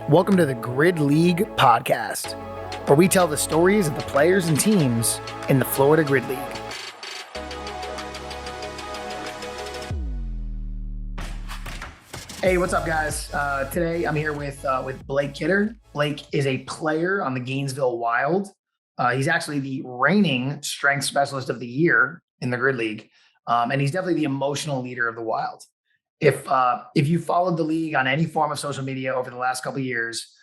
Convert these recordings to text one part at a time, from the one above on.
Welcome to the Grid League podcast, where we tell the stories of the players and teams in the Florida Grid League. Hey, what's up, guys? Today I'm here with Blake Kidder. Blake is a player on the Gainesville Wild. He's actually the reigning strength specialist of the year in the Grid League, and he's definitely the emotional leader of the Wild. If you followed the league on any form of social media over the last couple of years,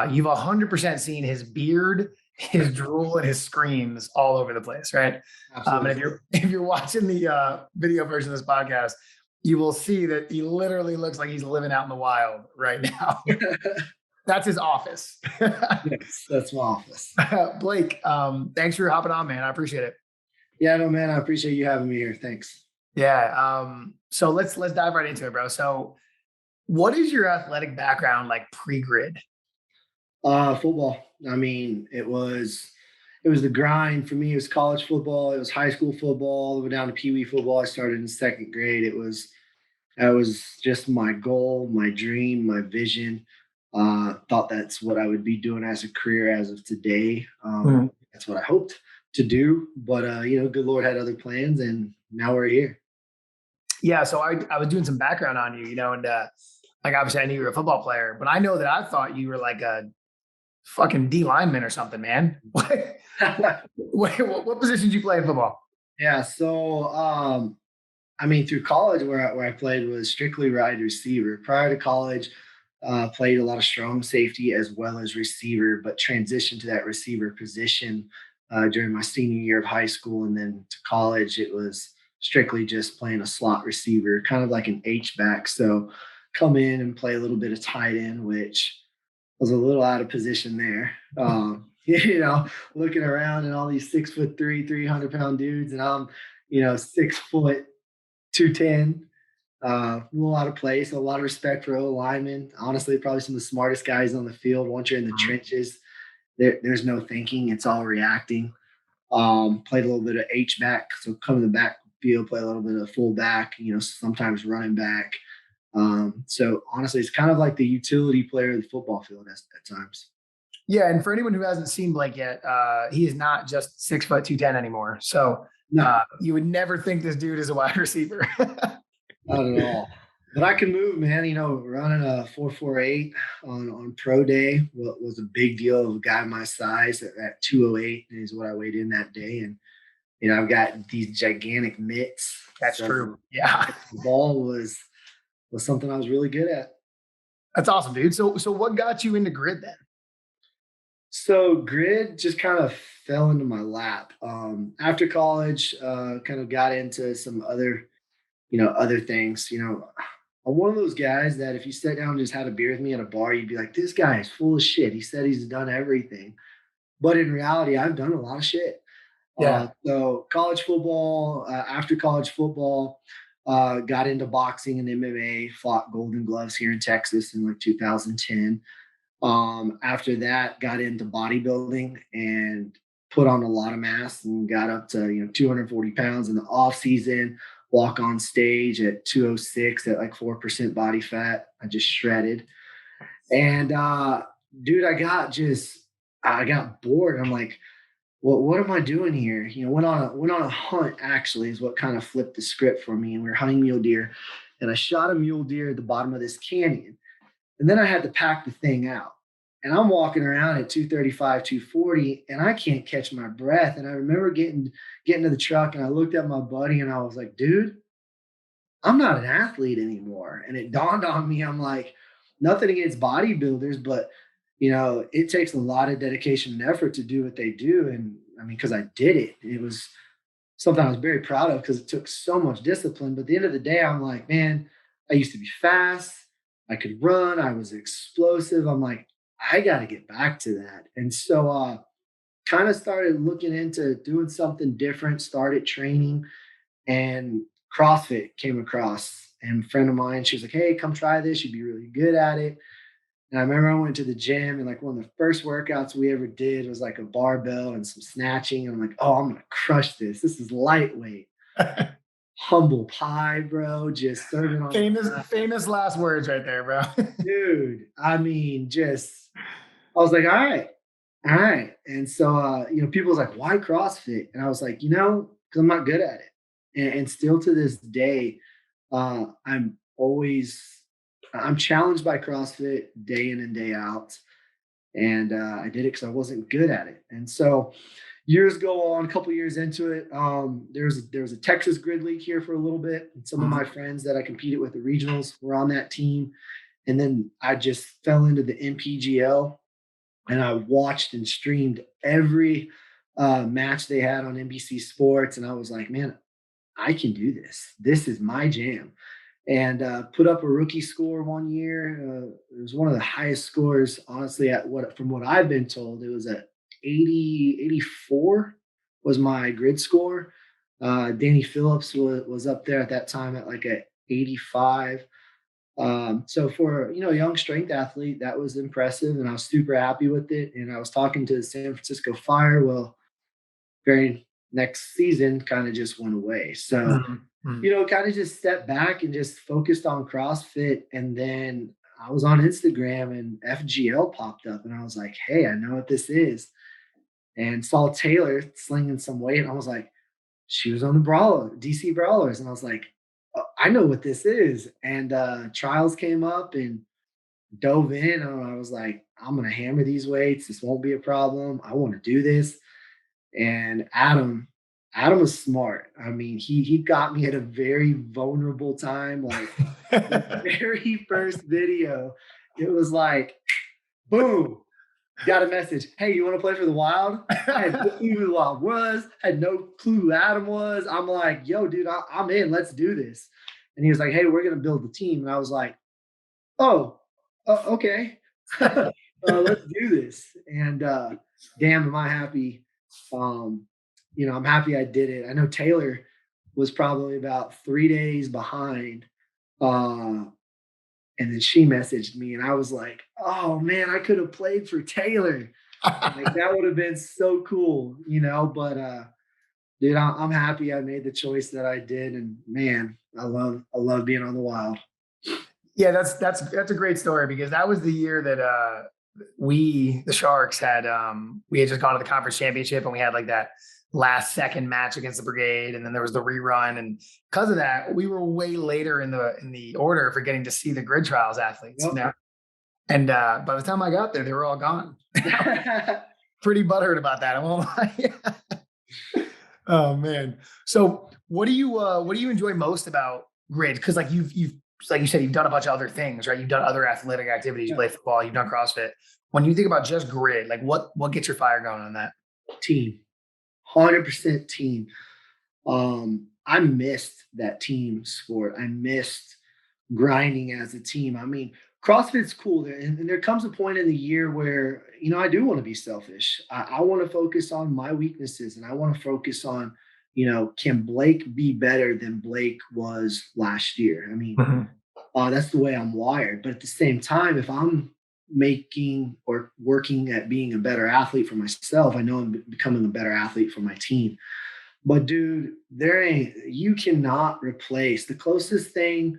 you've 100% seen his beard, his drool, and his screams all over the place, right? And if you're watching the video version of this podcast, you will see that he literally looks like he's living out in the wild right now. That's his office. Yes, that's my office. Blake, thanks for hopping on, man. I appreciate it. Yeah, no, man, I appreciate you having me here. Thanks. Yeah. So let's dive right into it, bro. So what is your athletic background like pre-grid? Football. I mean, it was the grind for me. It was college football. It was high school football, all the way down to Pee Wee football. I started in second grade. That was just my goal, my dream, my vision. Thought that's what I would be doing as a career as of today. That's what I hoped to do. But good Lord had other plans, and now we're here. Yeah, so I was doing some background on you, and like obviously I knew you were a football player, but I know that I thought you were like a fucking D lineman or something, man. What position did you play in football? Yeah, so through college where I played was strictly wide receiver. Prior to college, played a lot of strong safety as well as receiver, but transitioned to that receiver position during my senior year of high school, and then to college it was strictly just playing a slot receiver, kind of like an H-back. So come in and play a little bit of tight end, which was a little out of position there. Looking around and all these 6'3", 300-pound dudes, and I'm, 6 foot 210. A little out of place. A lot of respect for O-linemen. Honestly, probably some of the smartest guys on the field. Once you're in the trenches, there's no thinking. It's all reacting. Played a little bit of H-back, so come in the backfield, play a little bit of fullback, sometimes running back. So honestly, it's kind of like the utility player of the football field at times. Yeah, and for anyone who hasn't seen Blake yet, he is not just 6 foot 210 anymore. So you would never think this dude is a wide receiver. Not at all. But I can move, man. Running a 4.48 on pro day was a big deal of a guy my size at 208 is what I weighed in that day. And, I've got these gigantic mitts. That's true. Yeah. The ball was something I was really good at. That's awesome, dude. So what got you into grid then? So grid just kind of fell into my lap. After college, kind of got into some other things. I'm one of those guys that if you sat down and just had a beer with me at a bar, you'd be like, this guy is full of shit. He said he's done everything. But in reality, I've done a lot of shit. Yeah. So college football, after college football, got into boxing and MMA, fought Golden Gloves here in Texas in like 2010. After that, got into bodybuilding and put on a lot of mass and got up to 240 pounds in the off season. Walk on stage at 206 at like 4% body fat. I just shredded. And dude, I got bored. I'm like, well, what am I doing here? Went on a hunt, actually, is what kind of flipped the script for me. And we were hunting mule deer, and I shot a mule deer at the bottom of this canyon. And then I had to pack the thing out. And I'm walking around at 235, 240, and I can't catch my breath. And I remember getting to the truck, and I looked at my buddy, and I was like, dude, I'm not an athlete anymore. And it dawned on me, I'm like, nothing against bodybuilders, but, it takes a lot of dedication and effort to do what they do. And because I did it, it was something I was very proud of because it took so much discipline. But at the end of the day, I'm like, man, I used to be fast. I could run. I was explosive. I'm like, I got to get back to that. And so kind of started looking into doing something different, started training, and CrossFit came across. And a friend of mine, she was like, hey, come try this. You'd be really good at it. And I remember I went to the gym, and like one of the first workouts we ever did was like a barbell and some snatching. And I'm like, oh, I'm going to crush this. This is lightweight. humble pie, bro, just serving on the Famous, side. famous last words right there, bro. Dude, I mean, just I was like, all right, all right. And so people was like, why CrossFit? And I was like, because I'm not good at it. And still to this day, I'm always I'm challenged by CrossFit day in and day out. And I did it because I wasn't good at it. And so years go on, a couple years into it. There was a Texas Grid League here for a little bit, and some of my friends that I competed with the regionals were on that team. And then I just fell into the NPGL, and I watched and streamed every match they had on NBC Sports, and I was like, man, I can do this. This is my jam. And put up a rookie score one year. It was one of the highest scores, honestly, from what I've been told. It was at 84 was my grid score. Danny Phillips was up there at that time at like a 85. So for a young strength athlete, that was impressive, and I was super happy with it. And I was talking to the San Francisco Fire. Well, very next season, kind of just went away. So kind of just stepped back and just focused on CrossFit. And then I was on Instagram and FGL popped up, and I was like, hey, I know what this is. And saw Taylor slinging some weight. And I was like, she was on the DC Brawlers. And I was like, oh, I know what this is. And trials came up and dove in. And I was like, I'm going to hammer these weights. This won't be a problem. I want to do this. And Adam was smart. I mean, he got me at a very vulnerable time. Like the very first video, it was like, boom, got a message. Hey, you want to play for the Wild? I had no clue who the Wild was. Had no clue who Adam was. I'm like, yo, dude, I'm in. Let's do this. And he was like, hey, we're gonna build the team. And I was like, oh, okay. Let's do this. And damn, am I happy. I'm happy I did it. I know Taylor was probably about 3 days behind. And then she messaged me, and I was like, oh man, I could have played for Taylor. Like that would have been so cool, but dude, I'm happy I made the choice that I did. And man, I love being on the Wild. Yeah, that's a great story because that was the year that the Sharks had we had just gone to the conference championship and we had like that last second match against the Brigade, and then there was the rerun, and because of that, we were way later in the order for getting to see the grid trials athletes. Yep. And by the time I got there, they were all gone. Pretty butthurt about that. I won't lie. Oh man. So what do you enjoy most about grid? Because like you've like you said, you've done a bunch of other things, right? You've done other athletic activities. You play football. You've done CrossFit. When you think about just grid, like what gets your fire going on that? Team, 100% team. I missed that team sport. I missed grinding as a team. I mean, CrossFit's cool, and there comes a point in the year where I do want to be selfish. I want to focus on my weaknesses, and I want to focus on can Blake be better than Blake was last year? I mean, that's the way I'm wired. But at the same time, if I'm making or working at being a better athlete for myself, I know I'm becoming a better athlete for my team. But dude, you cannot replace the closest thing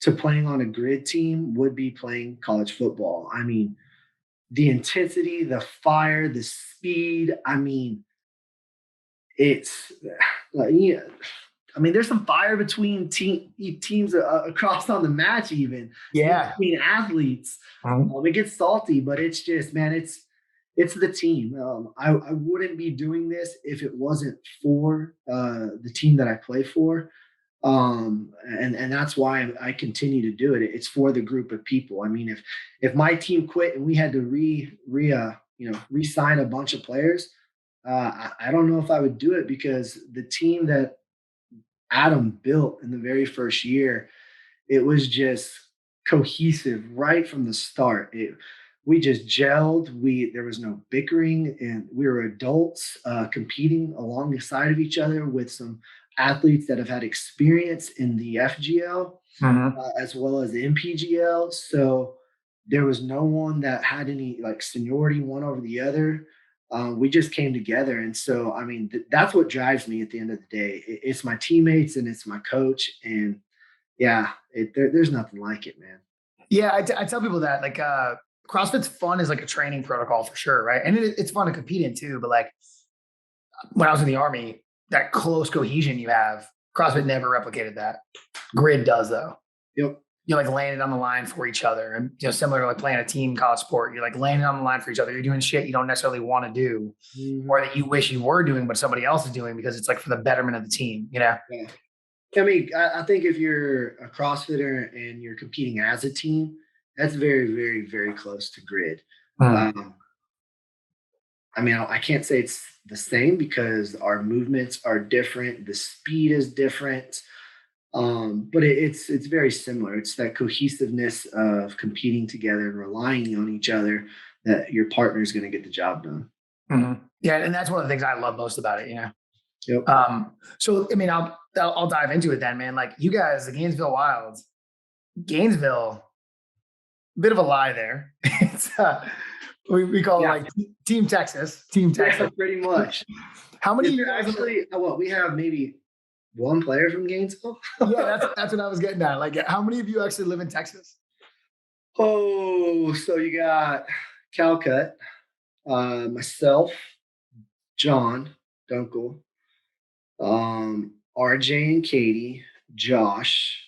to playing on a grid team would be playing college football. I mean, the intensity, the fire, the speed. I mean, it's I mean, there's some fire between teams across on the match, even between athletes. It gets salty, but it's just, man, it's the team. I wouldn't be doing this if it wasn't for the team that I play for. And that's why I continue to do it. It's for the group of people. I mean, if my team quit and we had to re-sign a bunch of players, I don't know if I would do it, because the team that Adam built in the very first year, it was just cohesive right from the start. We just gelled. There was no bickering, and we were adults competing alongside of each other with some athletes that have had experience in the FGL as well as the MPGL. So there was no one that had any like seniority one over the other. We just came together. And so, I mean, that's what drives me at the end of the day. It's my teammates and it's my coach. And yeah, there's nothing like it, man. Yeah, I tell people that like CrossFit's fun is like a training protocol for sure, right? And it's fun to compete in too. But like when I was in the Army, that close cohesion you have, CrossFit never replicated that. Grid does though. Yep. You're like laying it on the line for each other, and similar to like playing a team college sport. You're like laying it on the line for each other. You're doing shit you don't necessarily want to do, or that you wish you were doing, but somebody else is doing because it's like for the betterment of the team. Yeah. I mean, I think if you're a CrossFitter and you're competing as a team, that's very, very, very close to grid. I mean, I can't say it's the same because our movements are different. The speed is different. But it's very similar. It's that cohesiveness of competing together and relying on each other that your partner is going to get the job done. Yeah, and that's one of the things I love most about it. Yep. So I mean, I'll dive into it then, man. Like you guys, the Gainesville Wild, Gainesville, bit of a lie there. It's we call it like Team Texas. Yeah, pretty much. How many? Is there actually? What we have maybe one player from Gainesville. Yeah, that's what I was getting at. Like, how many of you actually live in Texas? Oh, so you got Calcut, myself, John Dunkel, RJ and Katie, Josh,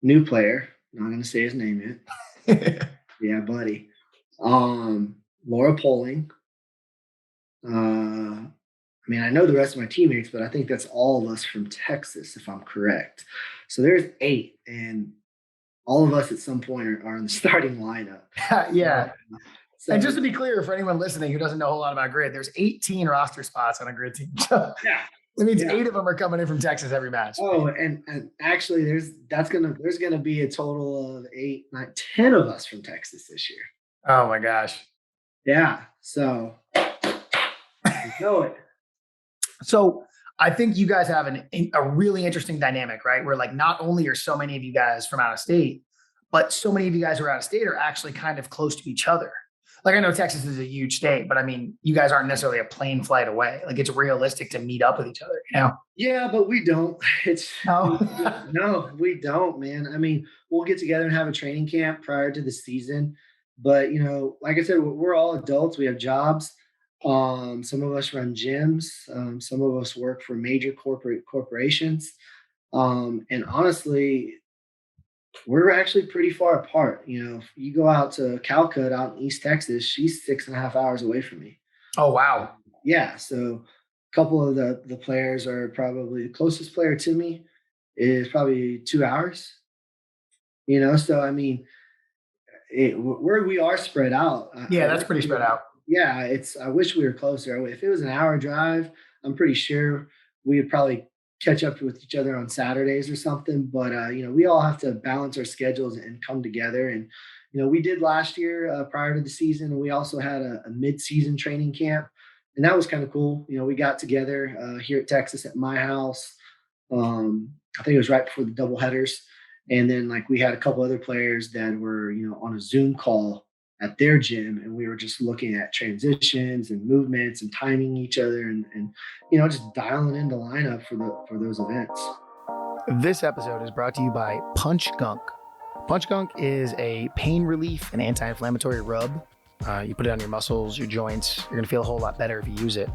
new player. Not gonna say his name yet. Yeah, buddy. Laura Poling. I mean, I know the rest of my teammates, but I think that's all of us from Texas, if I'm correct. So there's 8, and all of us at some point are in the starting lineup. Yeah. So, and just to be clear, for anyone listening who doesn't know a whole lot about grid, there's 18 roster spots on a grid team. So yeah. That means 8 of them are coming in from Texas every match. Oh, and actually there's gonna be a total of 8, 9, 10 of us from Texas this year. Oh my gosh. Yeah. So you know it. So I think you guys have a really interesting dynamic, right? Where like not only are so many of you guys from out of state, but so many of you guys who are out of state are actually kind of close to each other. Like I know Texas is a huge state, but I mean, you guys aren't necessarily a plane flight away. Like it's realistic to meet up with each other, Yeah, but we don't. No, we don't, man. I mean, we'll get together and have a training camp prior to the season. But like I said, we're all adults. We have jobs. Some of us run gyms. Some of us work for major corporations. And honestly, we're actually pretty far apart. If you go out to Calcut out in East Texas, she's 6.5 hours away from me. Oh, wow. Yeah. So a couple of the players are probably the closest player to me is probably 2 hours, so I mean, we are spread out. Yeah, that's pretty spread out. Yeah, I wish we were closer. If it was an hour drive, I'm pretty sure we would probably catch up with each other on Saturdays or something. But we all have to balance our schedules and come together. And we did last year prior to the season, and we also had a mid-season training camp, and that was kind of cool. We got together here at Texas at my house. I think it was right before the doubleheaders, and then like we had a couple other players that were on a Zoom call at their gym, and we were just looking at transitions and movements and timing each other and just dialing in the lineup for those events. This episode is brought to you by Punch Gunk. Punch Gunk is a pain relief and anti-inflammatory rub. You put it on your muscles, your joints. You're going to feel a whole lot better if you use it.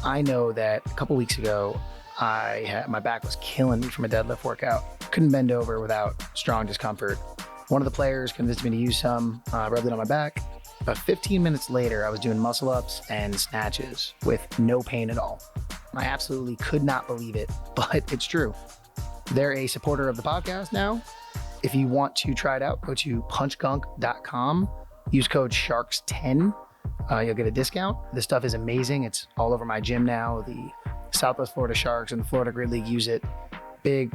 I know that a couple weeks ago, my back was killing me from a deadlift workout. Couldn't bend over without strong discomfort. One of the players convinced me to use some, rubbed it on my back. About 15 minutes later, I was doing muscle ups and snatches with no pain at all. I absolutely could not believe it, but it's true. They're a supporter of the podcast now. If you want to try it out, go to punchgunk.com. Use code SHARKS10. You'll get a discount. This stuff is amazing. It's all over my gym now. The Southwest Florida Sharks and the Florida Grid League use it. Big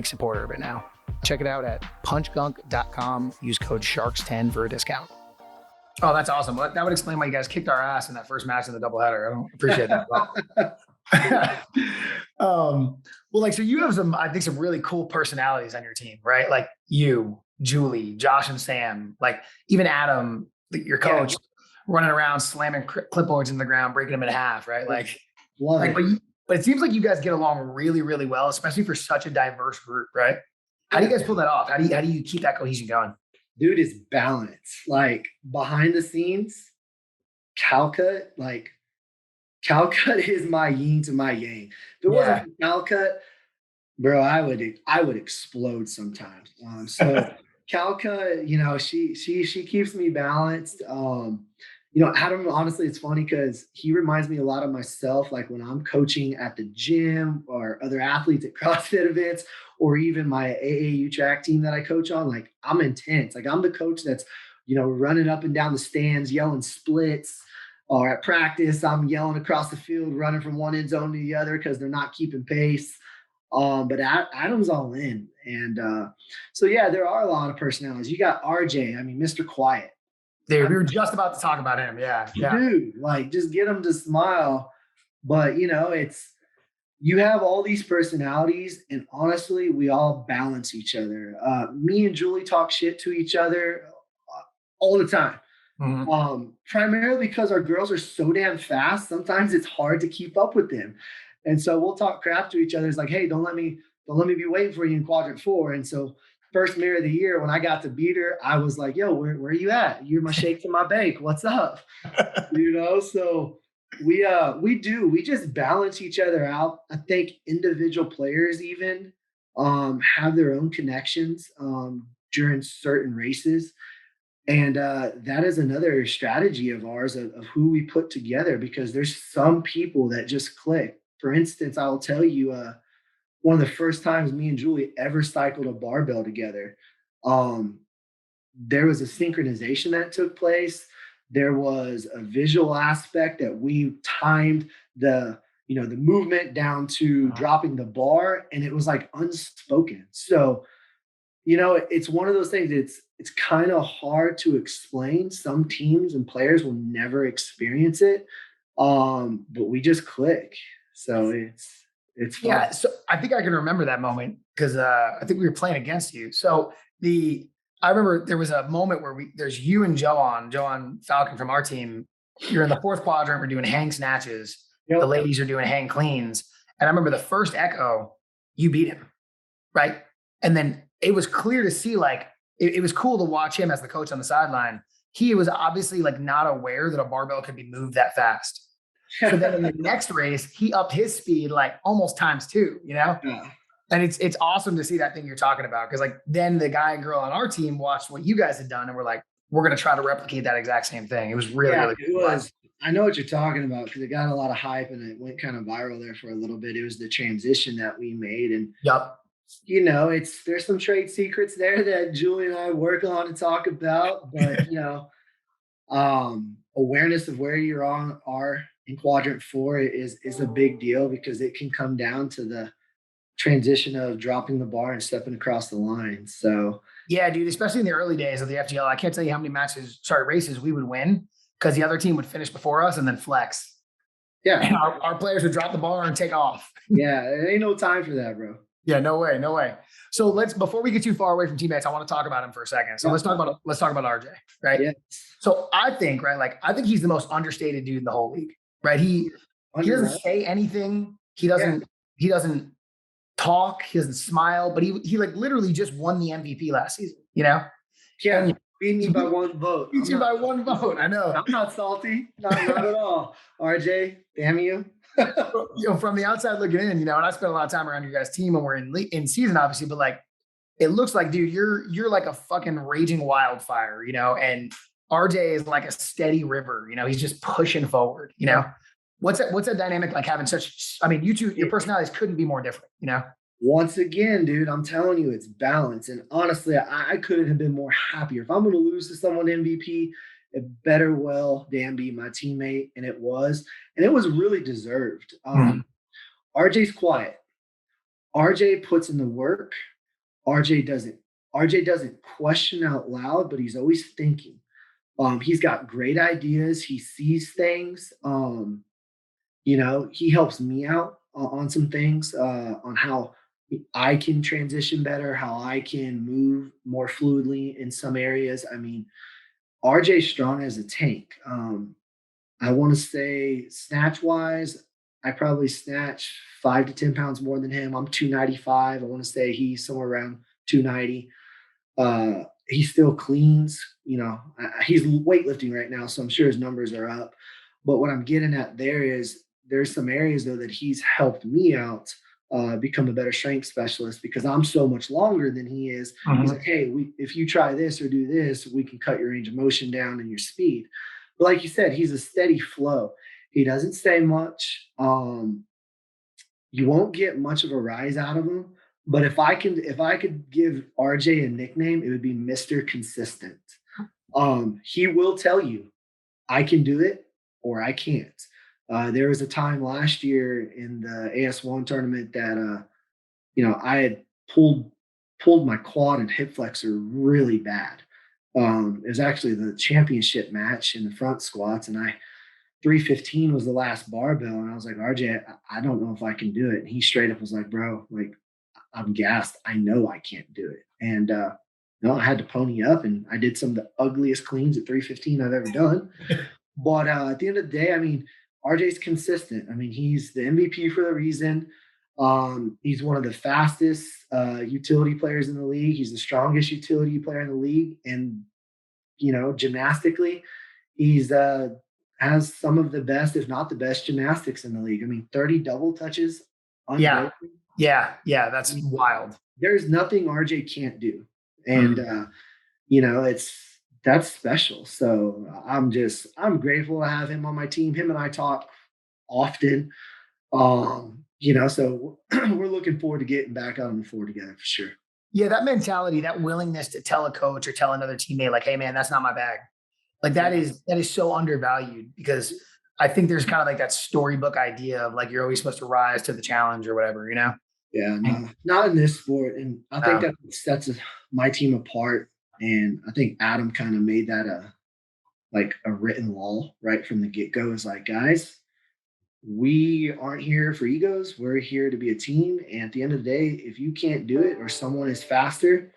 supporter of it now. Check it out at punchgunk.com. Use code SHARKS10 for a discount. Oh, that's awesome. That would explain why you guys kicked our ass in that first match in the doubleheader. I don't appreciate that. Well, like, so you have some really cool personalities on your team, right? Like you, Julie, Josh and Sam, like even Adam, your coach. running around, slamming clipboards in the ground, breaking them in half, right? Love Like, it. but it seems like you guys get along really, really well, especially for such a diverse group, right? How do you Yeah, guys pull that off? How do you keep that cohesion going? dude is balance. Like behind the scenes, Calcut, like Calcut is my yin to my yang. If it wasn't Yeah. for Calcut, bro, I would explode sometimes. So Calca, she keeps me balanced. Adam, honestly, it's funny because he reminds me a lot of myself, like when I'm coaching at the gym or other athletes at CrossFit events, or even my AAU track team that I coach on. Like I'm intense. Like I'm the coach that's, running up and down the stands, yelling splits. Or at practice, I'm yelling across the field, running from one end zone to the other because they're not keeping pace. But Adam's all in. And so, yeah, there are a lot of personalities. You got RJ, I mean, Mr. Quiet. Dude, I we mean, were just about to talk about him. Yeah. Yeah. dude, like just get him to smile. But, you have all these personalities, and honestly, we all balance each other. Me and Julie talk shit to each other all the time. Mhm. Primarily because our girls are so damn fast. Sometimes it's hard to keep up with them, and so we'll talk crap to each other. It's like, hey, don't let me be waiting for you in quadrant four. And so, first mirror of the year, when I got to beat her, I was like, yo, where are you at? You're my shake to my bake. What's up? So we just balance each other out. I think individual players even have their own connections during certain races, and that is another strategy of ours of who we put together, because there's some people that just click. For instance, I'll tell you, one of the first times me and Julie ever cycled a barbell together, um, there was a synchronization that took place. There was a visual aspect that we timed the movement down to dropping the bar, and it was like unspoken. So it's one of those things. It's kind of hard to explain. Some teams and players will never experience it, but we just click. So it's fun. Yeah. So I think I can remember that moment because I think we were playing against you. So I remember there was a moment where there's you and Joan Falcon from our team. You're in the fourth quadrant. We're doing hang snatches. The Yep. ladies are doing hang cleans. And I remember the first echo, you beat him, right? And then it was clear to see, like, it was cool to watch him as the coach on the sideline. He was obviously like not aware that a barbell could be moved that fast. So then in the next race, he upped his speed like almost times two, Yeah. And it's awesome to see that thing you're talking about, because like then the guy and girl on our team watched what you guys had done and we're like, we're going to try to replicate that exact same thing. It was really, Yeah, really it cool. was. I know what you're talking about because it got a lot of hype and it went kind of viral there for a little bit. It was the transition that we made, and Yep. there's some trade secrets there that Julie and I work on and talk about, but awareness of where you're on are in quadrant four is a big deal, because it can come down to the transition of dropping the bar and stepping across the line. So Yeah, dude, especially in the early days of the FGL, I can't tell you how many races we would win because the other team would finish before us and then flex. yeah, And our players would drop the bar and take off. yeah, there ain't no time for that, bro. Yeah, no way, no way. So before we get too far away from teammates, I want to talk about him for a second. So Yeah. let's talk about RJ, right? Yeah. So I think, right, like I think he's the most understated dude in the whole league, right? He doesn't say anything. He doesn't talk. He doesn't smile, but he like literally just won the MVP last season, Yeah, And beat me he by beat, one vote. beat you by one vote. I know. I'm not salty. Not at all. RJ, damn you. From the outside looking in, and I spent a lot of time around your guys' team when we're in season, obviously, but like it looks like, dude, you're like a fucking raging wildfire, and RJ is like a steady river, he's just pushing forward, What's that dynamic like, having such, I mean, you two, your personalities couldn't be more different. Once again, dude, I'm telling you, it's balance. And honestly, I couldn't have been more happier. If I'm going to lose to someone MVP, it better well damn be my teammate. And it was. And it was really deserved. Mhm. RJ's quiet. RJ puts in the work. RJ doesn't. RJ doesn't question out loud, but he's always thinking. He's got great ideas. He sees things. He helps me out on some things, on how I can transition better, how I can move more fluidly in some areas. I mean, RJ strong as a tank. I want to say snatch wise, I probably snatch 5 to 10 pounds more than him. I'm 295. I want to say he's somewhere around 290. He still cleans, he's weightlifting right now, so I'm sure his numbers are up. But what I'm getting at there is there's some areas though that he's helped me out become a better strength specialist because I'm so much longer than he is. He's like, Mhm. hey, if you try this or do this, we can cut your range of motion down and your speed. But like you said, he's a steady flow. He doesn't say much. You won't get much of a rise out of him. But if I could give RJ a nickname, it would be Mr. Consistent. He will tell you, I can do it or I can't. There was a time last year in the AS1 tournament that I had pulled my quad and hip flexor really bad. It was actually the championship match in the front squats, and I 315 was the last barbell, and I was like, RJ, I don't know if I can do it. And he straight up was like, bro, like I'm gassed. I know I can't do it. And I had to pony up, and I did some of the ugliest cleans at 315 I've ever done. But at the end of the day, I mean, RJ's consistent. I mean, he's the MVP for the reason. He's one of the fastest utility players in the league. He's the strongest utility player in the league, and gymnastically, he's has some of the best, if not the best, gymnastics in the league. I mean, 30 double touches Yeah. unbroken. Yeah. Yeah. That's wild. There's nothing RJ can't do, and Mhm. it's that's special. So I'm grateful to have him on my team. Him and I talk often. So we're looking forward to getting back out on the floor together for sure. Yeah. That mentality, that willingness to tell a coach or tell another teammate, like, hey, man, that's not my bag. Like Yeah. that is so undervalued because I think there's kind of like that storybook idea of like you're always supposed to rise to the challenge or whatever, you know? Yeah, And, no, not in this sport. And I think um, that sets my team apart. And I think Adam kind of made that a written law right from the get go. Is like, guys, we aren't here for egos. We're here to be a team. And at the end of the day, if you can't do it or someone is faster,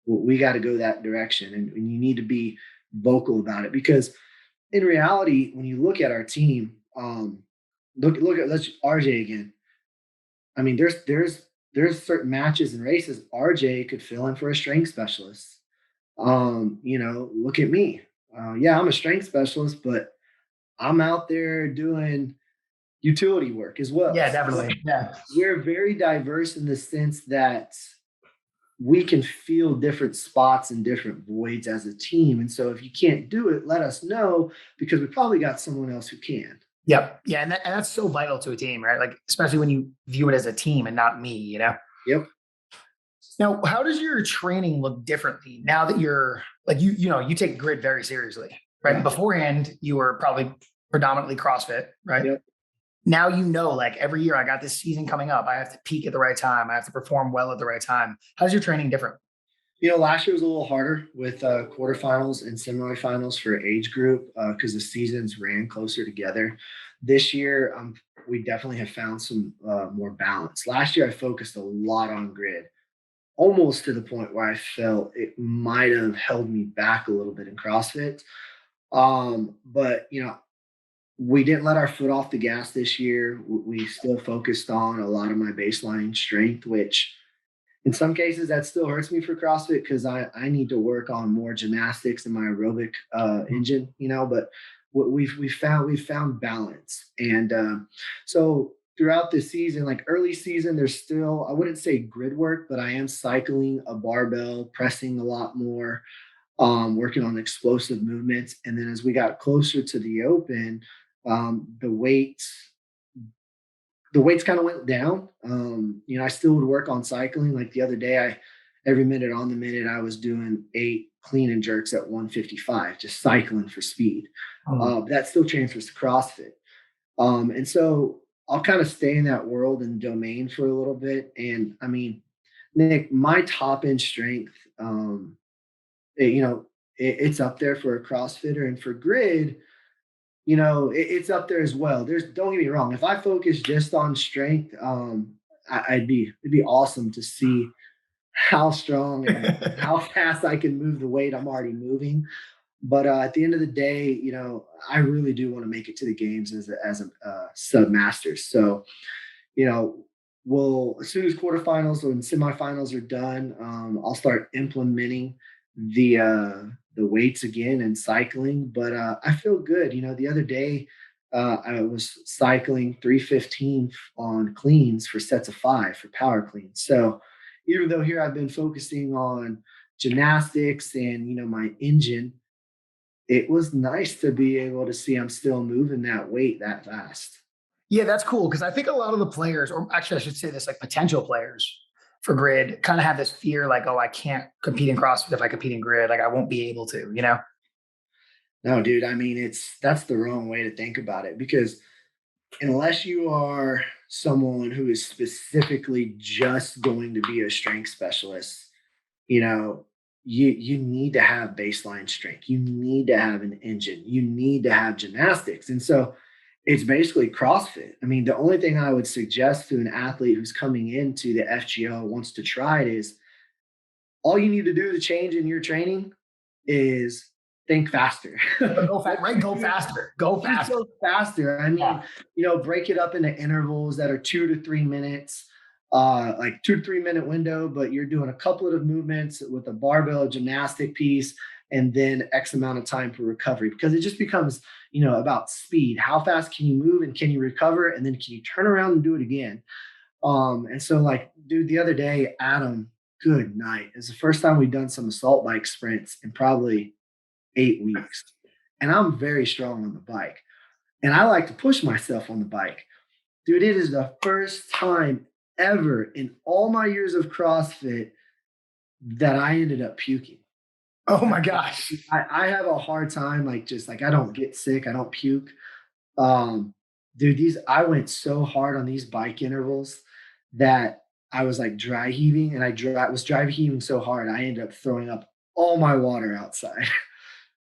well, we got to go that direction. And you need to be vocal about it because in reality, when you look at our team, look at let's RJ again. I mean, there's certain matches and races RJ could fill in for a strength specialist. Look at me. Yeah, I'm a strength specialist, but I'm out there doing utility work as well. yeah, So definitely. Yeah. we're very diverse in the sense that we can feel different spots and different voids as a team. And so if you can't do it, let us know because we probably got someone else who can. Yep. Yeah. And that's so vital to a team, right? Like, especially when you view it as a team and not me, you know? Yep. Now, how does your training look differently now that you're like, you take grid very seriously, right? Yeah. Beforehand, you were probably predominantly CrossFit, right? Yep. Now, like every year I got this season coming up. I have to peak at the right time. I have to perform well at the right time. How's your training different? Last year was a little harder with quarterfinals and semifinals for age group because the seasons ran closer together. This year, we definitely have found some more balance. Last year, I focused a lot on grid, almost to the point where I felt it might have held me back a little bit in CrossFit. But we didn't let our foot off the gas this year. We still focused on a lot of my baseline strength, which in some cases that still hurts me for CrossFit because I need to work on more gymnastics and my aerobic engine, but we've found balance. And so throughout the season, like early season, there's still, I wouldn't say grid work, but I am cycling a barbell, pressing a lot more, working on explosive movements. And then as we got closer to the open, um, the weights the weights kind of went down. I still would work on cycling. Like the other day, every minute on the minute I was doing 8 clean and jerks at 155, just cycling for speed. Um, That still transfers to CrossFit. And so I'll kind of stay in that world and domain for a little bit. And I mean, Nick, my top end strength, it, you know, it's up there for a CrossFitter and for grid it's up there as well. Don't get me wrong. If I focus just on strength, it'd be awesome to see how strong and how fast I can move the weight I'm already moving. But at the end of the day, I really do want to make it to the games as a sub masters. So, you know, we'll as soon as quarterfinals and semifinals are done, I'll start implementing the weights again and cycling. But I feel good. The other day I was cycling 315 on cleans for sets of 5 for power cleans. So even though here I've been focusing on gymnastics and my engine, it was nice to be able to see I'm still moving that weight that fast. Yeah, that's cool because I think a lot of the players, or actually, I should say this, like potential players for grid, kind of have this fear, like, oh, I can't compete in CrossFit if I compete in grid, like I won't be able to, you know? No, dude, I mean that's the wrong way to think about it because unless you are someone who is specifically just going to be a strength specialist, you know, you need to have baseline strength. You need to have an engine. You need to have gymnastics. And so it's basically CrossFit. I mean, the only thing I would suggest to an athlete who's coming into the FGO wants to try it is all you need to do to change in your training is think faster. Go fast, right? Go faster. Go Just faster. go faster. I Yeah. mean, break it up into intervals that are 2 to 3 minutes, like 2 to 3 minute window, but you're doing a couple of movements with a barbell gymnastic piece and then X amount of time for recovery because it just becomes, about speed. How fast can you move and can you recover? And then can you turn around and do it again? And so like, dude, the other day, Adam, good night. It's the first time we've done some assault bike sprints in probably 8 weeks. And I'm very strong on the bike. And I like to push myself on the bike. Dude, it is the first time ever in all my years of CrossFit that I ended up puking. Oh my gosh. I have a hard time, like, just like I don't get sick, I don't puke. Um, Dude, I went so hard on these bike intervals that I was like dry heaving, and was dry heaving so hard I ended up throwing up all my water outside.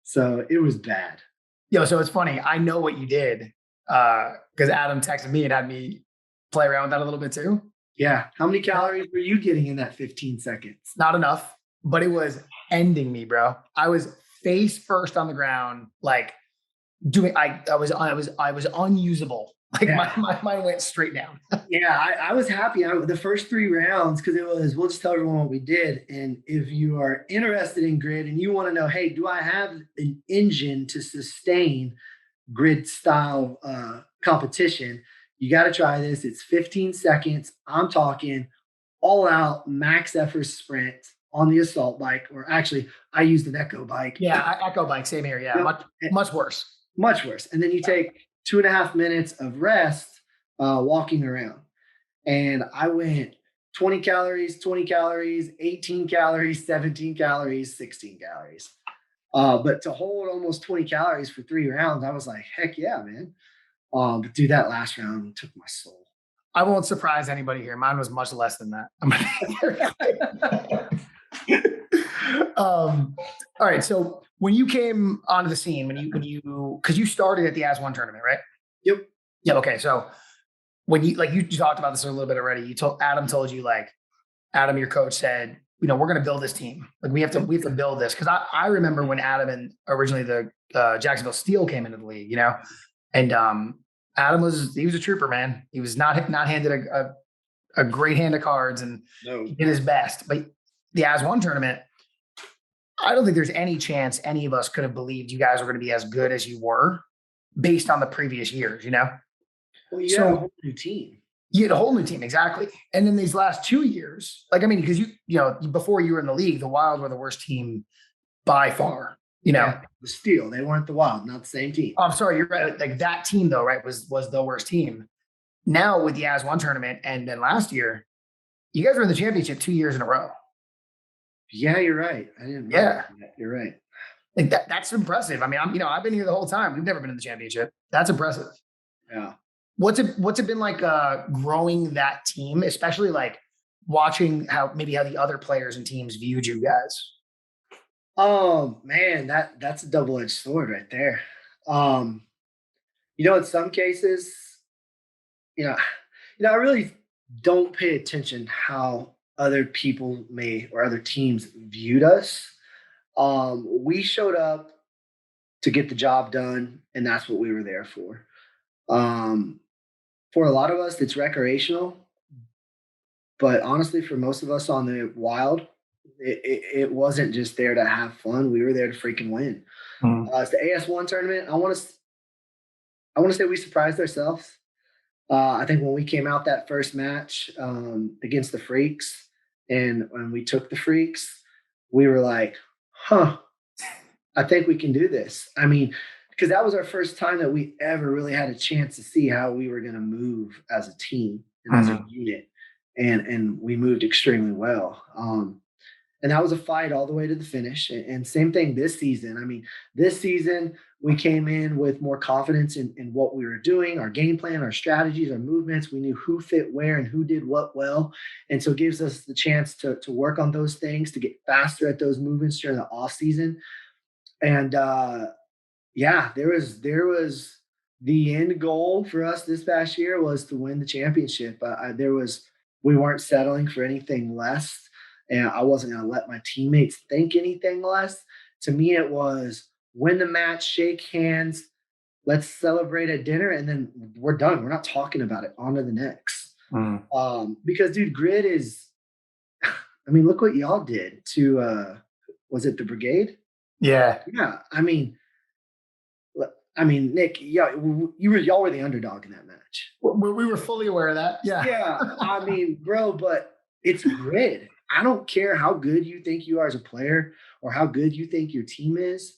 So it was bad. Yo, so it's funny. I know what you did because Adam texted me and had me play around with that a little bit too. Yeah. How many calories were you getting in that 15 seconds? Not enough, but it was ending me, bro. I was face first on the ground, like doing. I was unusable. Like Yeah. my mind went straight down. Yeah, I was happy. The first 3 rounds, because we'll just tell everyone what we did. And if you are interested in grid and you want to know, hey, do I have an engine to sustain grid style competition? You got to try this. It's 15 seconds. I'm talking all out max effort sprint on the assault bike, or actually, I used an Echo bike. Yeah, Echo bike, same here. Yeah, much worse. Much worse. And then you take 2.5 minutes of rest walking around. And I went 20 calories, 18 calories, 17 calories, 16 calories. But to hold almost 20 calories for 3 rounds, I was like, heck yeah, man. But dude, that last round took my soul. I won't surprise anybody here. Mine was much less than that. All right. So when you came onto the scene, because you started at the As One tournament, right? Yep. Yeah. Okay. So when you talked about this a little bit already, Adam told you, like, Adam, your coach said, we're going to build this team. Like we have to build this. Cause I remember when Adam and originally the Jacksonville Steel came into the league, and Adam was a trooper, man. He was not handed a great hand of cards, and No. he did his best. But the As One tournament, I don't think there's any chance any of us could have believed you guys were going to be as good as you were based on the previous years, Well, you had a whole new team. You had a whole new team, exactly. And then these last 2 years, like, I mean, because before you were in the league, the Wild were the worst team by far. Yeah, the Steel, they weren't the Wild, not the same team. Oh, I'm sorry, you're right. Like that team, though, right, was the worst team. Now with the As One tournament, and then last year, you guys were in the championship 2 years in a row. Yeah, you're right. I didn't. Yeah, you're right. Like that's impressive. I mean, I've been here the whole time. We've never been in the championship. That's impressive. Yeah. What's it been like growing that team, especially like watching how the other players and teams viewed you guys? Oh man, that's a double-edged sword right there. In some cases, you know, I really don't pay attention how other people may or other teams viewed us. We showed up to get the job done, and that's what we were there for. Um, for a lot of us, it's recreational, but honestly, for most of us on the Wild, it wasn't just there to have fun. We were there to freaking win. Mhm. It's the AS1 tournament. I want to say we surprised ourselves. I think when we came out that first match against the Freaks, and when we took the Freaks, we were like, "Huh, I think we can do this." I mean, because that was our first time that we ever really had a chance to see how we were going to move as a team and as a Mhm. unit, and we moved extremely well. And that was a fight all the way to the finish. And same thing this season. I mean, this season we came in with more confidence in what we were doing, our game plan, our strategies, our movements. We knew who fit where and who did what well. And so it gives us the chance to work on those things, to get faster at those movements during the off season. And yeah, there was the end goal for us this past year was to win the championship. We weren't settling for anything less, and I wasn't going to let my teammates think anything less. To me, it was win the match, shake hands, let's celebrate at dinner, and then we're done. We're not talking about it. On to the next. Mhm. Because dude, grid is. I mean, look what y'all did to. Was it the brigade? Yeah. Yeah, I mean, Nick, yeah, y'all were the underdog in that match. We were fully aware of that. Yeah. Yeah, I mean, bro, but it's grid. I don't care how good you think you are as a player or how good you think your team is.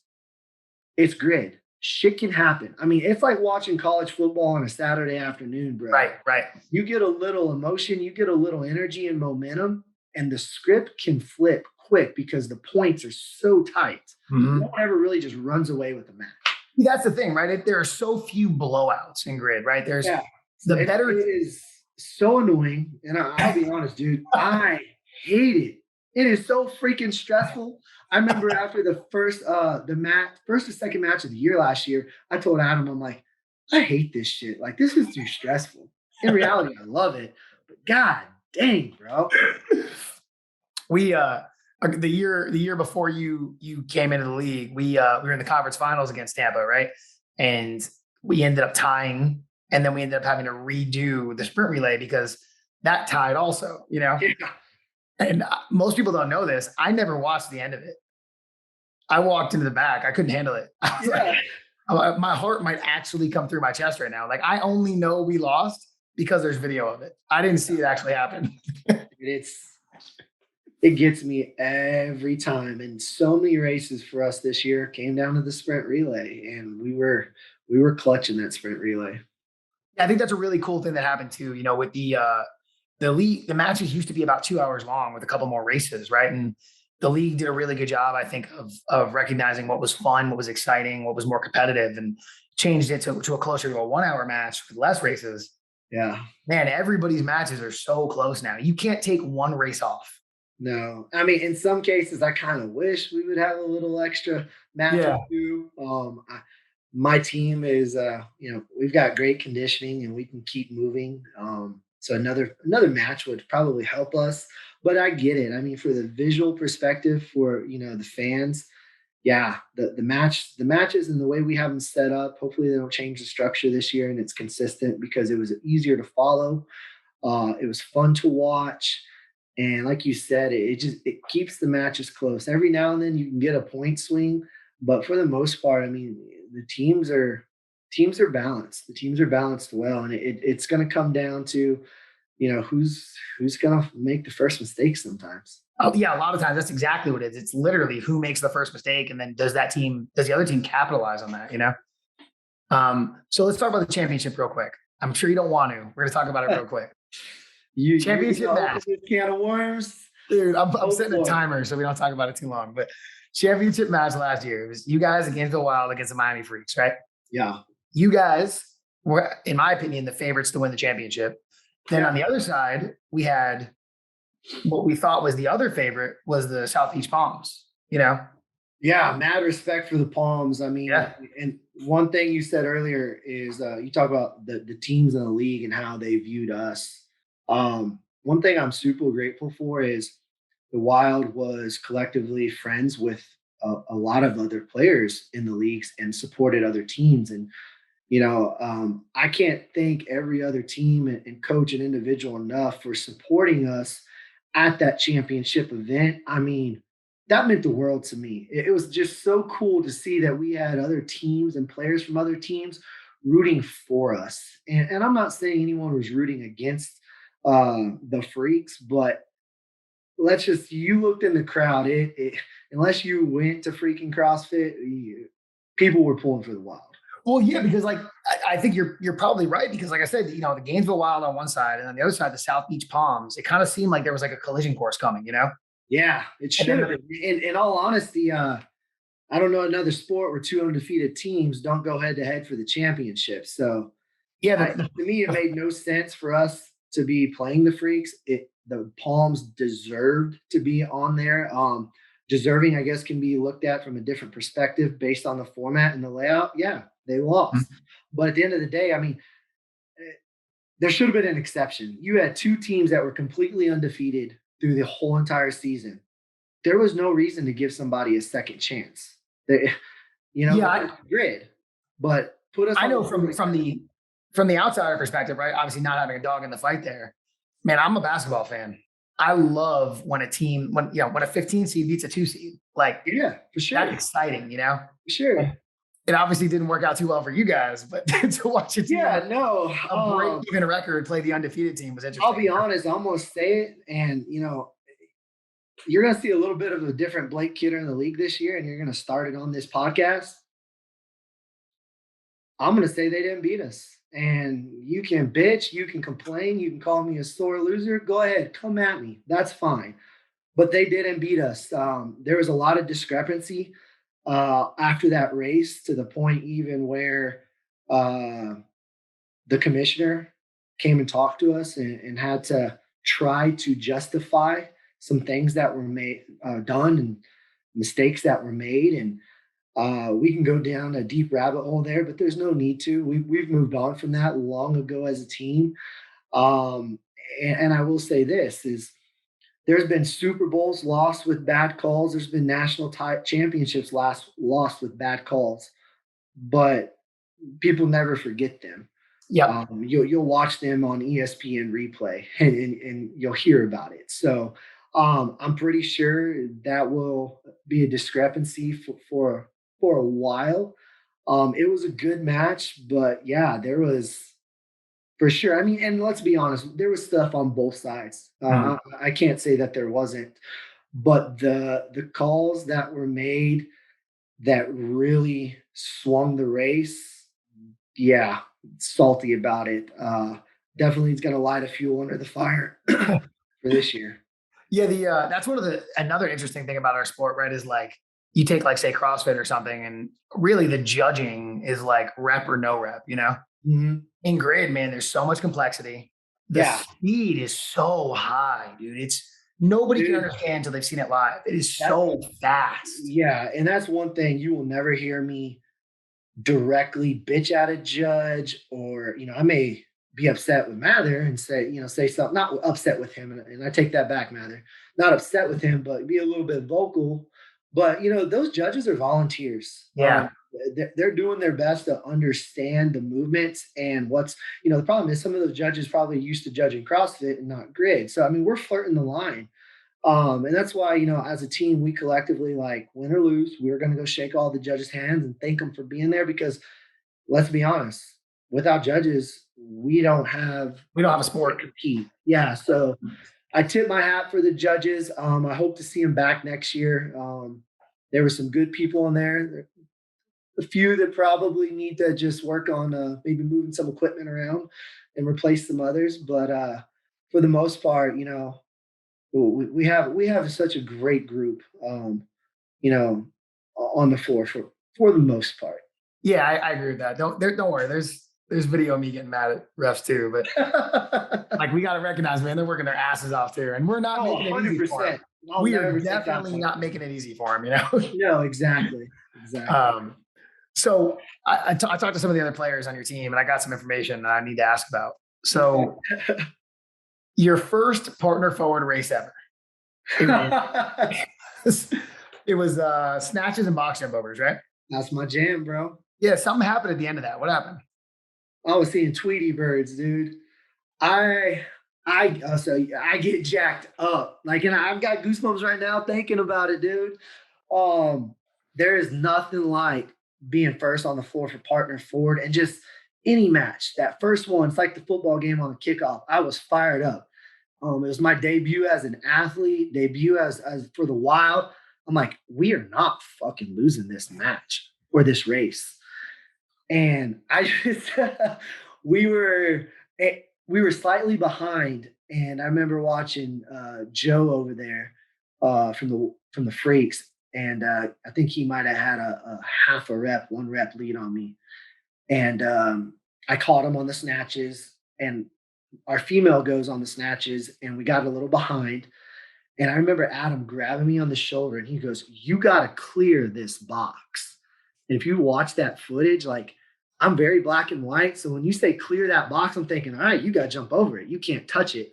It's grid. Shit can happen. I mean, it's like watching college football on a Saturday afternoon, bro. Right. Right. You get a little emotion, you get a little energy and momentum, and the script can flip quick because the points are so tight. No Mhm. one ever really just runs away with the match. That's the thing, right? There are so few blowouts in grid, right? There's Yeah. the It better. is so annoying, and I'll be honest, dude, I hate it. It is so freaking stressful. I remember after the second match of the year last year, I told Adam, I'm like, I hate this shit. Like, this is too stressful. In reality, I love it, but god dang, bro. We the year before you came into the league, we were in the conference finals against Tampa, right? And we ended up tying, and then we ended up having to redo the sprint relay because that tied also, you know. Yeah, And most people don't know this. I never watched the end of it. I walked into the back. I couldn't handle it. I was yeah. like, my heart might actually come through my chest right now. Like I only know we lost because there's video of it. I didn't see it actually happen. It's it gets me every time. And so many races for us this year came down to the sprint relay, and we were clutching that sprint relay. I think that's a really cool thing that happened too. You know, with the league, the matches used to be about 2 hours long with a couple more races, right? And the league did a really good job, I think, of recognizing what was fun, what was exciting, what was more competitive, and changed it to a closer to a 1 hour match with less races. Yeah. Man, everybody's matches are so close now. You can't take one race off. No, I mean, in some cases, I kind of wish we would have a little extra match or Yeah. two. My team is, we've got great conditioning and we can keep moving. So another match would probably help us. But I get it. I mean, for the visual perspective, for the fans, yeah, the matches and the way we have them set up. Hopefully, they don't change the structure this year and it's consistent because it was easier to follow. It was fun to watch. And like you said, it keeps the matches close. Every now and then you can get a point swing, but for the most part, I mean, the teams are balanced. The teams are balanced well, and it's going to come down to who's going to make the first mistake sometimes. Oh yeah, a lot of times that's exactly what it is. It's literally who makes the first mistake, and then does the other team capitalize on that? You know. So let's talk about the championship real quick. I'm sure you don't want to. We're going to talk about it real quick. You're going to Championship open match. this can of worms. Dude, I'm Go setting a for it. timer so we don't talk about it too long. But championship match last year, it was you guys against the Wild against the Miami Freaks, right? Yeah, You guys were, in my opinion, the favorites to win the championship. Then on the other side, we had what we thought was the other favorite was the Southeast Palms. You know, yeah. Mad respect for the Palms. I mean, yeah, and one thing you said earlier is you talk about the teams in the league and how they viewed us. One thing I'm super grateful for is the Wild was collectively friends with a lot of other players in the leagues and supported other teams. And I can't thank every other team and coach and individual enough for supporting us at that championship event. I mean, that meant the world to me. It was just so cool to see that we had other teams and players from other teams rooting for us. And I'm not saying anyone was rooting against the Freaks, but you looked in the crowd. Unless you went to freaking CrossFit, people were pulling for the Wild. Well, yeah, because like I think you're probably right, because like I said, the Gainesville Wild on one side and on the other side, the South Beach Palms, it kind of seemed like there was like a collision course coming, Yeah, it should have been. In all honesty, I don't know another sport where two undefeated teams don't go head to head for the championship. So, Yeah, to me, it made no sense for us to be playing the Freaks. The Palms deserved to be on there. Deserving, I guess, can be looked at from a different perspective based on the format and the layout. Yeah, they lost. But at the end of the day, I mean, there should have been an exception. You had two teams that were completely undefeated through the whole entire season. There was no reason to give somebody a second chance. Grid, but put us. I know from the outsider perspective, right? Obviously, not having a dog in the fight there. Man, I'm a basketball fan. I love when a 15 seed beats a 2 seed. Like, yeah, for sure. That's exciting, For sure. It obviously didn't work out too well for you guys, but to watch a team, a break-even record play the undefeated team was interesting. I'll be honest, I'm gonna say it, and you're gonna see a little bit of a different Blake Kidder in the league this year, and you're gonna start it on this podcast. I'm gonna say they didn't beat us. And you can bitch, you can complain, you can call me a sore loser. Go ahead, come at me. That's fine. But they didn't beat us. There was a lot of discrepancy after that race, to the point even where the commissioner came and talked to us and had to try to justify some things that were done and mistakes that were made. And we can go down a deep rabbit hole there, but there's no need to. We've moved on from that long ago as a team. And I will say this is, there's been Super Bowls lost with bad calls. There's been national championships lost with bad calls, but people never forget them. Yeah, you'll watch them on ESPN replay and you'll hear about it. So I'm pretty sure that will be a discrepancy for a while. It was a good match, but yeah, there was, for sure. I mean, and let's be honest, there was stuff on both sides. I can't say that there wasn't, but the calls that were made that really swung the race, yeah, salty about it. Definitely it's going to light a fuel under the fire for this year. Yeah, that's another interesting thing about our sport, right? Is like, you take like, say, CrossFit or something, and really the judging is like rep or no rep, Mm-hmm. In grid, man, there's so much complexity. The speed is so high, dude. Nobody can understand until they've seen it live. It is so fast. Yeah, and that's one thing you will never hear me directly bitch at a judge, or I may be upset with Mather and say something, not upset with him, and I take that back, Mather, not upset with him, but be a little bit vocal. But those judges are volunteers. Yeah. They're doing their best to understand the movements and what's, the problem is some of those judges probably used to judging CrossFit and not grid. So, I mean, we're flirting the line. And that's why, as a team, we collectively, like, win or lose, we're going to go shake all the judges' hands and thank them for being there, because let's be honest, without judges, we don't have a sport to compete. Yeah. So I tip my hat for the judges. I hope to see them back next year. There were some good people in there. A few that probably need to just work on maybe moving some equipment around and replace some others. But for the most part, we have such a great group, on the floor for the most part. Yeah, I agree with that. Don't worry. There's video of me getting mad at refs too, but like, we got to recognize, man, they're working their asses off too, and we're not making it easy for them. We are definitely not making it easy for them, No, exactly. So I talked to some of the other players on your team, and I got some information that I need to ask about. So your first partner forward race ever. It was snatches and box jump overs, right? That's my jam, bro. Yeah, something happened at the end of that. What happened? I was seeing Tweety birds, dude. I so I get jacked up. Like, and I've got goosebumps right now thinking about it, dude. Um, there is nothing like being first on the floor for partner forward and just any match. That first one, it's like the football game on the kickoff. I was fired up. It was my debut as an athlete, debut as for the Wild. I'm like, we are not fucking losing this match or this race. And I just we were we were slightly behind, and I remember watching Joe over there from the Freaks, and I think he might have had a half a rep, 1 rep lead on me, and I caught him on the snatches, and our female goes on the snatches, and we got a little behind. And I remember Adam grabbing me on the shoulder, and he goes, "You got to clear this box." And if you watch that footage, like, I'm very black and white. So when you say clear that box, I'm thinking, all right, you got to jump over it. You can't touch it.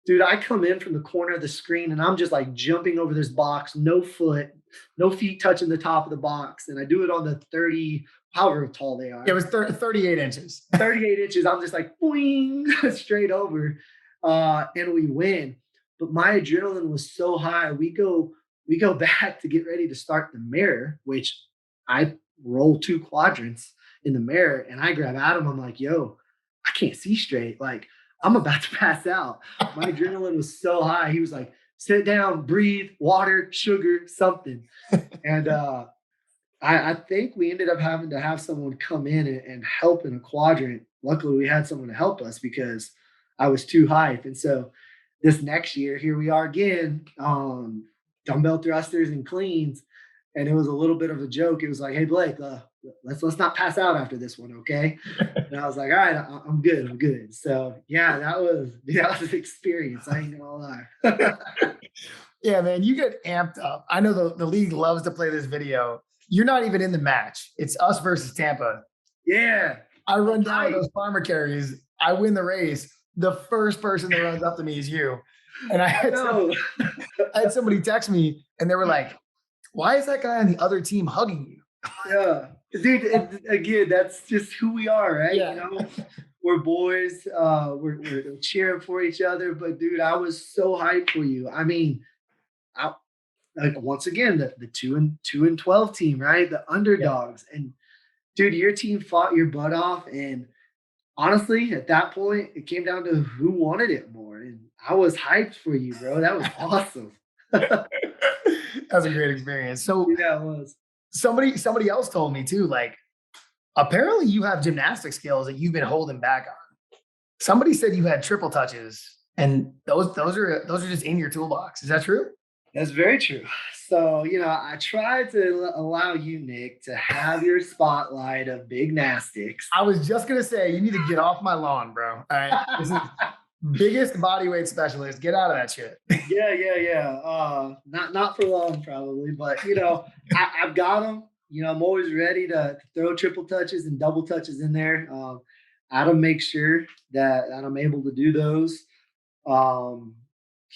Dude, I come in from the corner of the screen and I'm just like jumping over this box, no feet touching the top of the box. And I do it on the 30, however tall they are. It was 38 inches. 38 inches. I'm just like, boing, straight over. And we win. But my adrenaline was so high. We go back to get ready to start the mirror, which I roll 2 quadrants in the mirror, and I grab Adam. I'm like, yo, I can't see straight. Like, I'm about to pass out. My adrenaline was so high. He was like, sit down, breathe, water, sugar, something. And I think we ended up having to have someone come in and help in a quadrant. Luckily, we had someone to help us because I was too hype. And so this next year, here we are again, dumbbell thrusters and cleans. And it was a little bit of a joke. It was like, hey, Blake, let's not pass out after this one, okay? And I was like, all right, I'm good. So yeah, that was an experience. I ain't gonna lie. Yeah, man, you get amped up. I know the league loves to play this video. You're not even in the match. It's us versus Tampa. Yeah. I run down with those farmer carries. I win the race. The first person that runs up to me is you. And I had somebody text me and they were like, why is that guy on the other team hugging you? Yeah. Dude, again, that's just who we are, right? Yeah. You know, we're boys. We're cheering for each other. But dude, I was so hyped for you. I mean, once again, the 2-12 team, right? The underdogs. Yeah. And dude, your team fought your butt off. And honestly, at that point, it came down to who wanted it more. And I was hyped for you, bro. That was awesome. That was a great experience. So yeah, it was. Somebody else told me too, like, apparently you have gymnastic skills that you've been holding back on. Somebody said you had triple touches, and those are just in your toolbox. Is that true? That's very true. So, I try to allow you, Nick, to have your spotlight of big nastics. I was just gonna say, you need to get off my lawn, bro. All right. This is biggest bodyweight specialist. Get out of that shit. Yeah. Not for long, probably, but I've got them. I'm always ready to throw triple touches and double touches in there. Adam makes sure that I'm able to do those. Freehanding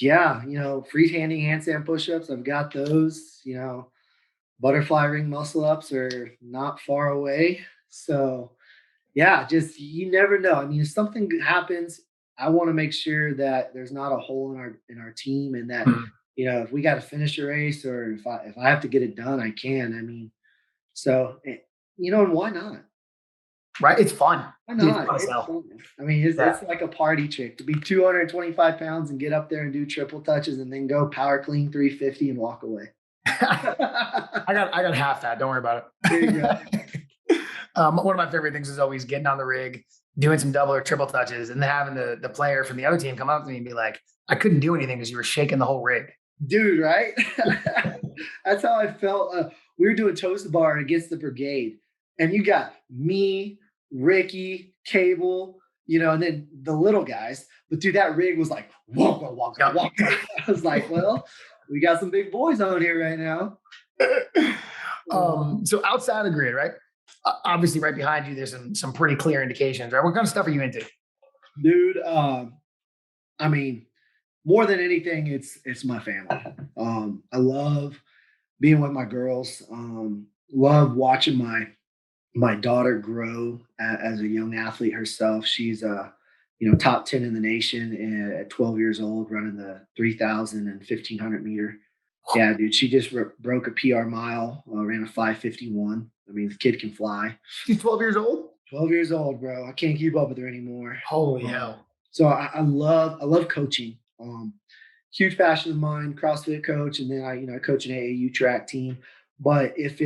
handstand push-ups, I've got those. Butterfly ring muscle ups are not far away. So yeah, just you never know. I mean, if something happens, I want to make sure that there's not a hole in our team, and that if we got to finish a race, or if I have to get it done, I can. I mean, so and why not? Right? It's fun. Why not? It's fun. I mean, it's like a party trick to be 225 pounds and get up there and do triple touches, and then go power clean 350 and walk away. I got half that. Don't worry about it. There you go. One of my favorite things is always getting on the rig, doing some double or triple touches, and then having the player from the other team come up to me and be like, I couldn't do anything because you were shaking the whole rig. Dude, right? That's how I felt. We were doing toast bar against the brigade, and you got me, Ricky, Cable, and then the little guys. But dude, that rig was like, walk. I was like, well, we got some big boys on here right now. So outside of grid, right? Obviously, right behind you, there's some pretty clear indications, right? What kind of stuff are you into? Dude, I mean, more than anything, it's my family. I love being with my girls. Love watching my daughter grow as a young athlete herself. She's top 10 in the nation at 12 years old, running the 3,000 and 1,500 meter. Yeah, dude, she just broke a PR mile, ran a 5:51. I mean, the kid can fly. She's 12 years old. 12 years old, bro. I can't keep up with her anymore. Holy hell. So I love coaching. Huge passion of mine, CrossFit coach, and then I coach an AAU track team. But if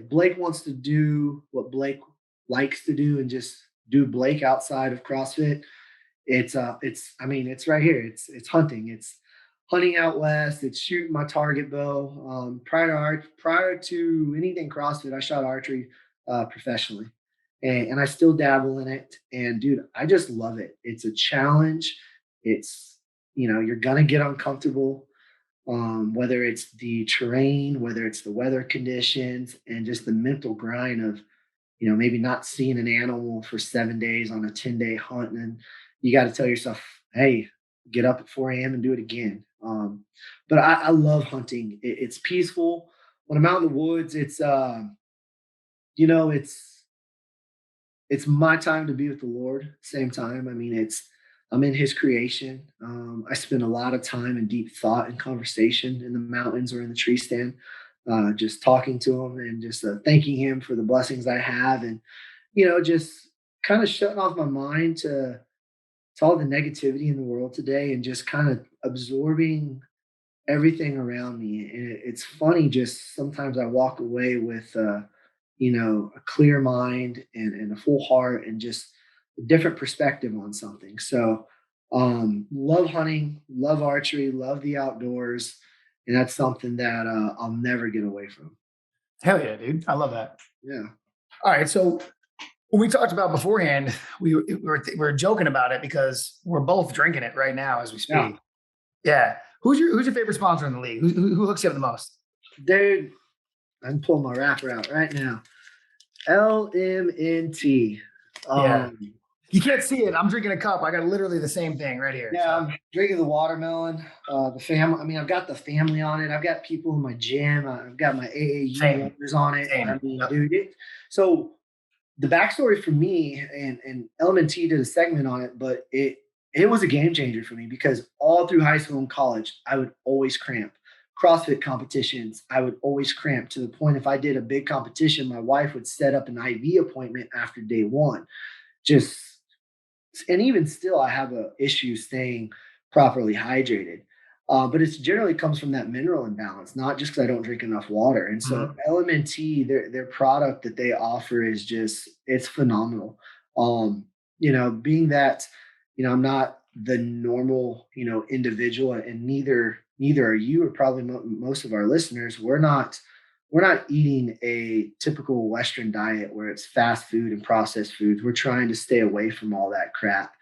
Blake wants to do what Blake likes to do and just do Blake outside of CrossFit, it's I mean it's right here. It's hunting. It's hunting out west. It's shooting my target bow. Prior to anything CrossFit, I shot archery professionally, and I still dabble in it. And dude, I just love it. It's a challenge. It's you're gonna get uncomfortable, whether it's the terrain, whether it's the weather conditions, and just the mental grind of maybe not seeing an animal for 7 days on a 10-day hunt, and you got to tell yourself, hey, get up at 4 a.m. and do it again. But I love hunting. It's peaceful. When I'm out in the woods, you know, it's it's my time to be with the Lord. At the same time, I mean, I'm in His creation. I spend a lot of time in deep thought and conversation in the mountains or in the tree stand, just talking to Him and just thanking Him for the blessings I have, and just kind of shutting off my mind to all the negativity in the world today, and just kind of absorbing everything around me. And it's funny, just sometimes I walk away with a clear mind and a full heart and just a different perspective on something. So love hunting, love archery, love the outdoors, and that's something that I'll never get away from. Hell yeah, dude. I love that. Yeah. All right. So when we talked about beforehand, we were joking about it because we're both drinking it right now as we Yeah. speak. Yeah. Who's your favorite sponsor in the league? Who hooks you up the most? Dude, I'm pulling my wrapper out right now. LMNT. Yeah. Um, You can't see it. I'm drinking a cup. I got literally the same thing right here. Yeah, So I'm drinking the watermelon. The family. I mean, I've got the family on it. I've got people in my gym. I've got my AAU same, members on it. I same. mean, Yep. dude. So the backstory for me, and LMNT did a segment on it, but it was a game changer for me because all through high school and college, I would always cramp. CrossFit competitions, I would always cramp to the point if I did a big competition, my wife would set up an IV appointment after day one. Just and even still, I have a issue staying properly hydrated. But it's generally comes from that mineral imbalance, not just because I don't drink enough water. And so Mhm. LMNT, their product that they offer is just it's phenomenal. Being that I'm not the normal individual, and neither are you, or probably most of our listeners. We're not eating a typical Western diet where it's fast food and processed foods. We're trying to stay away from all that crap.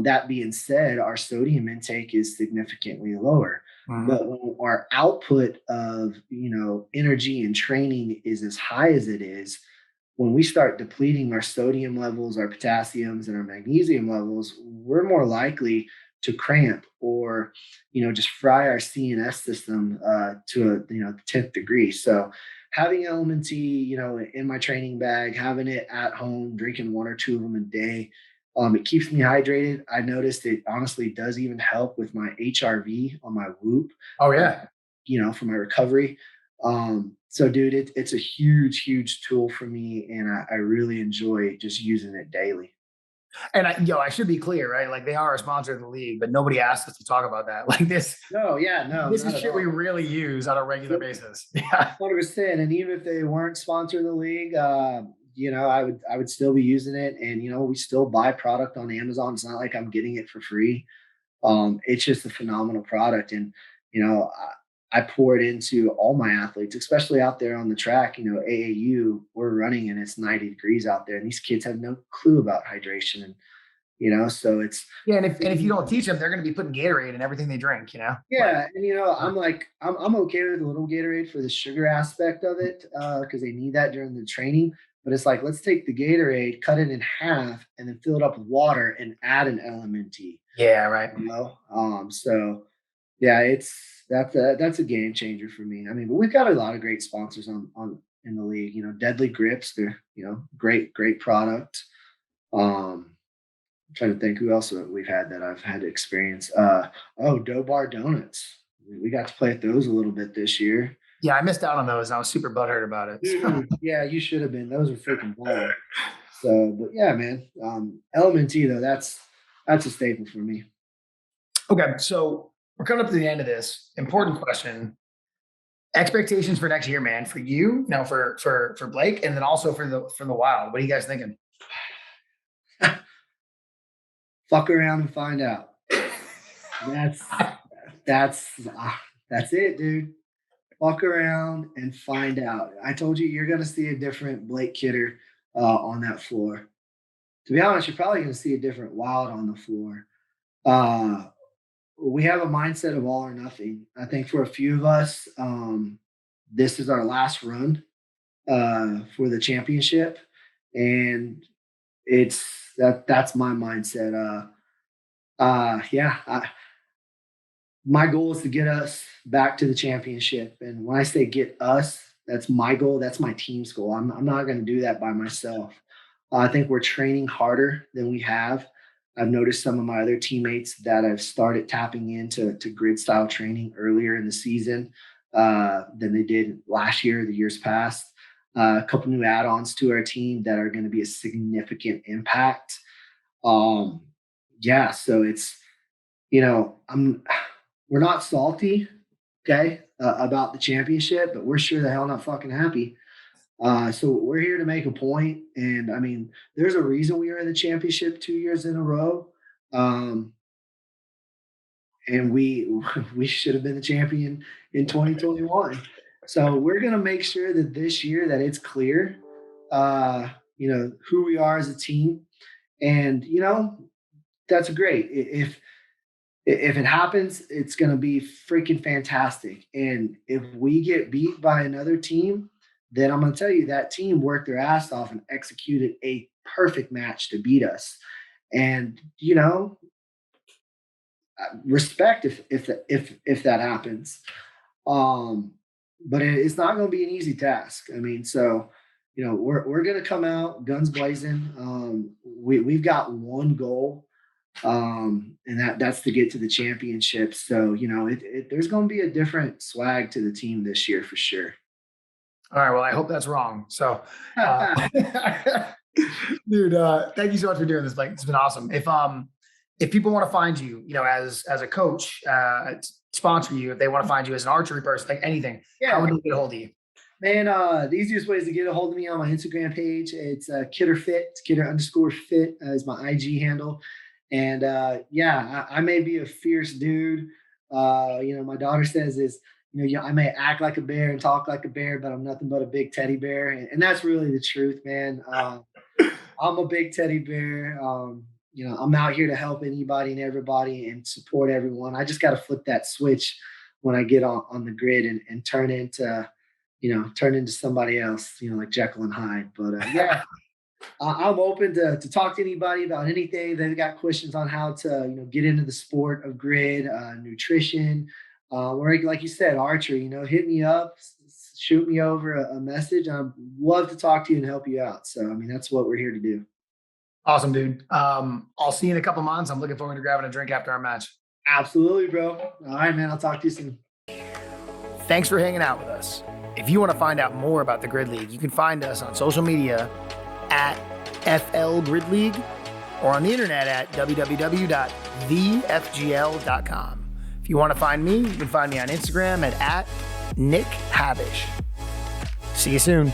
That being said, our sodium intake is significantly lower. Mhm. But when our output of energy and training is as high as it is, when we start depleting our sodium levels, our potassiums, and our magnesium levels, we're more likely to cramp or just fry our CNS system to a 10th degree. So having LMNT, in my training bag, having it at home, drinking one or two of them a day, it keeps me hydrated. I noticed it honestly does even help with my HRV on my Whoop, Oh uh, yeah. for my recovery. So dude, it's a huge, huge tool for me, and I really enjoy just using it daily. And I should be clear, right? Like they are a sponsor of the league, but nobody asked us to talk about that. Like this, No, yeah, no, this not is at shit we all. really use on a regular Yep, basis. Yeah. 100%. And even if they weren't sponsoring the league, I would still be using it. And we still buy product on Amazon. It's not like I'm getting it for free. It's just a phenomenal product, and I pour it into all my athletes, especially out there on the track. AAU, we're running and it's 90 degrees out there, and these kids have no clue about hydration, and so it's Yeah. And if you don't teach them, they're going to be putting Gatorade in everything they drink. Like yeah, and I'm like I'm okay with a little Gatorade for the sugar aspect of it because they need that during the training. But it's like let's take the Gatorade, cut it in half, and then fill it up with water and add an LMNT. yeah, right. So yeah, that's a game changer for me. I mean, but we've got a lot of great sponsors on in the league. You know, Deadly Grips, they're great product. I'm trying to think who else we've had that I've had experience. Dough Bar Donuts. We got to play at those a little bit this year. Yeah, I missed out on those. I was super butthurt about it. Dude, yeah, you should have been. Those are freaking balls. So, but yeah, man. LMNT though, that's a staple for me. Okay, so we're coming up to the end of this. Important question. Expectations for next year, man, for you, now for Blake, and then also for the Wild. What are you guys thinking? Fuck around and find out. That's it, dude. Fuck around and find out. I told you're going to see a different Blake Kidder on that floor. To be honest, you're probably going to see a different Wild on the floor. We have a mindset of all or nothing. I think for a few of us, this is our last run for the championship, and that's my mindset. My goal is to get us back to the championship. And when I say get us, that's my goal. That's my team's goal. I'm not going to do that by myself. I think we're training harder than we have. I've noticed some of my other teammates that have started tapping into grid style training earlier in the season than they did last year, the years past. A couple new add-ons to our team that are going to be a significant impact. So it's, we're not salty, okay, about the championship, but we're sure the hell not fucking happy. So we're here to make a point. And I mean, there's a reason we were in the championship 2 years in a row. And we should have been the champion in 2021. So we're going to make sure that this year that it's clear, who we are as a team. And, that's great. If it happens, it's going to be freaking fantastic. And if we get beat by another team, then I'm going to tell you that team worked their ass off and executed a perfect match to beat us. And, respect if that happens. But it's not going to be an easy task. I mean, so, we're going to come out guns blazing. We've got one goal. And that's to get to the championship. So, there's going to be a different swag to the team this year for sure. All right. Well, I hope that's wrong. So, dude, thank you so much for doing this, Blake. It's been awesome. If people want to find you, as a coach, sponsor you, if they want to find you as an archery person, like anything, how would they get a hold of you? Man, the easiest way is to get a hold of me on my Instagram page. It's KidderFit, Kidder_fit is my IG handle. And I may be a fierce dude. My daughter says I may act like a bear and talk like a bear, but I'm nothing but a big teddy bear. And that's really the truth, man. I'm a big teddy bear. I'm out here to help anybody and everybody and support everyone. I just got to flip that switch when I get on the grid and turn into somebody else, like Jekyll and Hyde. But I'm open to talk to anybody about anything. They've got questions on how to, get into the sport of grid, nutrition, or like you said, archery. Hit me up, shoot me over a message. I'd love to talk to you and help you out. So, I mean, that's what we're here to do. Awesome, dude. I'll see you in a couple months. I'm looking forward to grabbing a drink after our match. Absolutely, bro. All right, man. I'll talk to you soon. Thanks for hanging out with us. If you want to find out more about the Grid League, you can find us on social media at FL Grid League or on the internet at www.thefgl.com. If you want to find me, you can find me on Instagram at Nick Habich. See you soon.